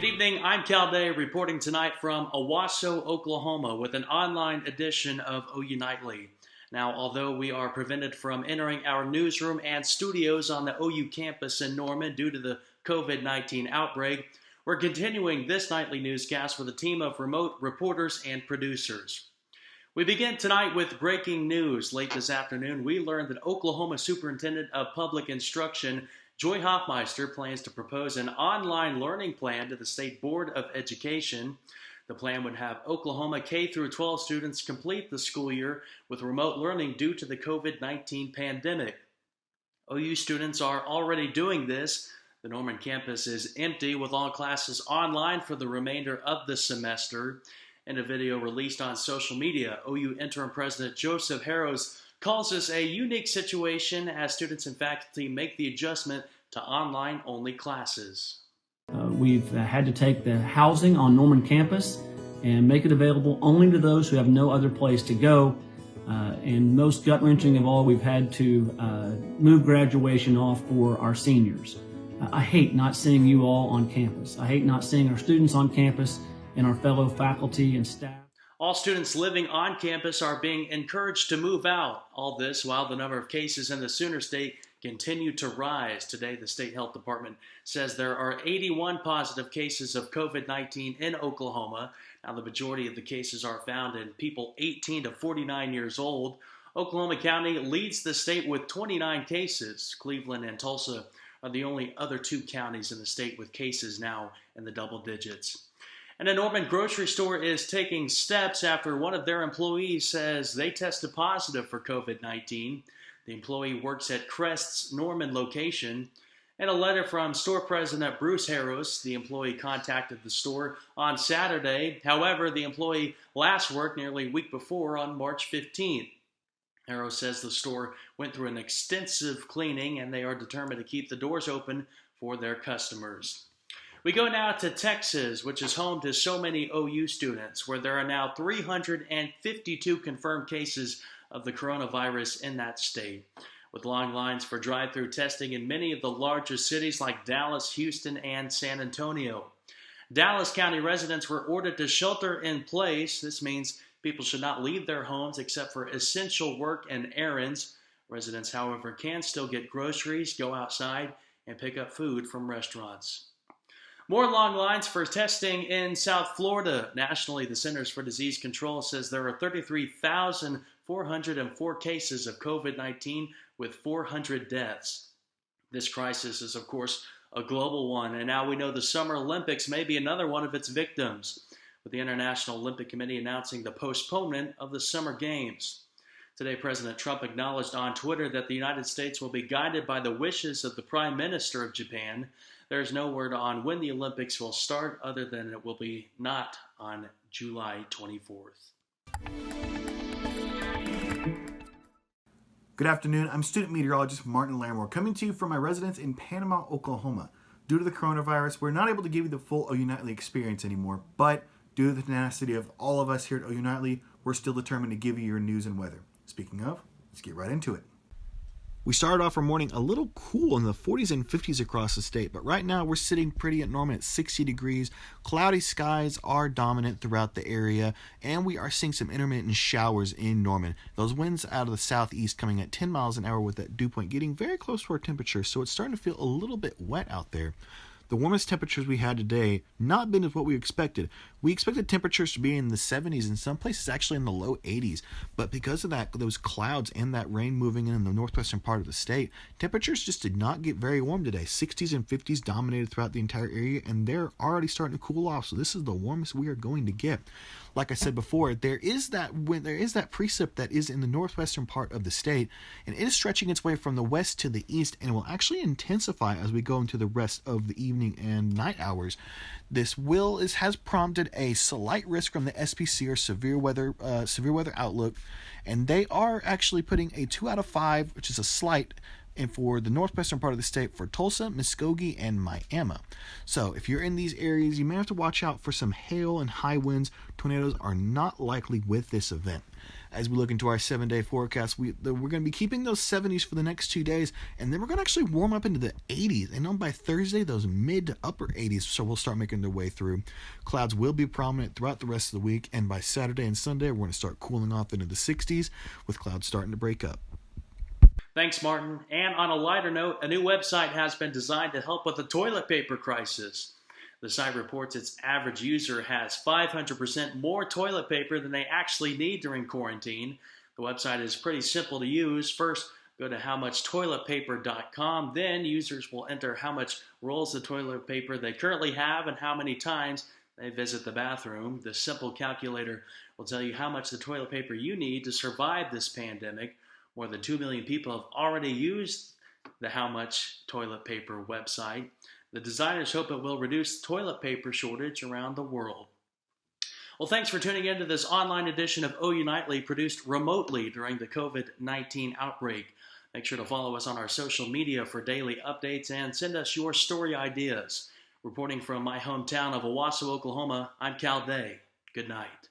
Good evening, I'm Cal Day reporting tonight from Owasso, Oklahoma with an online edition of OU Nightly. Now, although we are prevented from entering our newsroom and studios on the OU campus in Norman due to the COVID-19 outbreak, we're continuing this nightly newscast with a team of remote reporters and producers. We begin tonight with breaking news. Late this afternoon, we learned that Oklahoma Superintendent of Public Instruction Joy Hoffmeister plans to propose an online learning plan to the State Board of Education. The plan would have Oklahoma K-12 students complete the school year with remote learning due to the COVID-19 pandemic. OU students are already doing this. The Norman campus is empty with all classes online for the remainder of the semester. In a video released on social media, OU Interim President Joseph Harrows calls this a unique situation as students and faculty make the adjustment to online-only classes. We've had to take the housing on Norman campus and make it available only to those who have no other place to go. And most gut-wrenching of all, we've had to move graduation off for our seniors. I hate not seeing you all on campus. I hate not seeing our students on campus and our fellow faculty and staff. All students living on campus are being encouraged to move out. All this while the number of cases in the Sooner State continue to rise. Today, the State Health Department says there are 81 positive cases of COVID-19 in Oklahoma. Now, the majority of the cases are found in people 18 to 49 years old. Oklahoma County leads the state with 29 cases. Cleveland and Tulsa are the only other two counties in the state with cases now in the double digits. And a Norman grocery store is taking steps after one of their employees says they tested positive for COVID-19. The employee works at Crest's Norman location. In a letter from store president Bruce Harrows, the employee contacted the store on Saturday. However, the employee last worked nearly a week before on March 15th. Harrows says the store went through an extensive cleaning and they are determined to keep the doors open for their customers. We go now to Texas, which is home to so many OU students, where there are now 352 confirmed cases of the coronavirus in that state, with long lines for drive-through testing in many of the largest cities like Dallas, Houston, and San Antonio. Dallas County residents were ordered to shelter in place. This means people should not leave their homes except for essential work and errands. Residents, however, can still get groceries, go outside, and pick up food from restaurants. More long lines for testing in South Florida. Nationally, the Centers for Disease Control says there are 33,404 cases of COVID-19 with 400 deaths. This crisis is, of course, a global one, and now we know the Summer Olympics may be another one of its victims, with the International Olympic Committee announcing the postponement of the Summer Games. Today, President Trump acknowledged on Twitter that the United States will be guided by the wishes of the Prime Minister of Japan. There's no word on when the Olympics will start other than it will be not on July 24th. Good afternoon. I'm student meteorologist Martin Lowrimore coming to you from my residence in Panama, Oklahoma. Due to the coronavirus, we're not able to give you the full OU Nightly experience anymore, but due to the tenacity of all of us here at OU Nightly, we're still determined to give you your news and weather. Speaking of, let's get right into it. We started off our morning a little cool in the 40s and 50s across the state, but right now we're sitting pretty at Norman at 60 degrees. Cloudy skies are dominant throughout the area, and we are seeing some intermittent showers in Norman. Those winds out of the southeast coming at 10 miles an hour with that dew point getting very close to our temperature, so it's starting to feel a little bit wet out there. The warmest temperatures we had today not been as what we expected. We expected temperatures to be in the 70s, in some places actually in the low 80s. But because of those clouds and that rain moving in the northwestern part of the state, temperatures just did not get very warm today. 60s and 50s dominated throughout the entire area, and they're already starting to cool off. So this is the warmest we are going to get. Like I said before, there is that precip that is in the northwestern part of the state, and it is stretching its way from the west to the east, and it will actually intensify as we go into the rest of the evening and night hours. This has prompted a slight risk from the SPC, or severe weather outlook, and they are actually putting a 2 out of 5, which is a slight, and for the northwestern part of the state for Tulsa, Muskogee, and Miami. So if you're in these areas, you may have to watch out for some hail and high winds. Tornadoes are not likely with this event. As we look into our 7-day forecast, we're going to be keeping those 70s for the next 2 days, and then we're going to actually warm up into the 80s. And on by Thursday, those mid to upper 80s, so we'll start making their way through. Clouds will be prominent throughout the rest of the week, and by Saturday and Sunday, we're going to start cooling off into the 60s with clouds starting to break up. Thanks, Martin. And on a lighter note, a new website has been designed to help with the toilet paper crisis. The site reports its average user has 500% more toilet paper than they actually need during quarantine. The website is pretty simple to use. First, go to howmuchtoiletpaper.com. Then users will enter how much rolls of toilet paper they currently have and how many times they visit the bathroom. The simple calculator will tell you how much the toilet paper you need to survive this pandemic. More than 2 million people have already used the How Much Toilet Paper website. The designers hope it will reduce toilet paper shortage around the world. Well, thanks for tuning in to this online edition of OU Nightly, produced remotely during the COVID-19 outbreak. Make sure to follow us on our social media for daily updates and send us your story ideas. Reporting from my hometown of Owasso, Oklahoma, I'm Cal Day. Good night.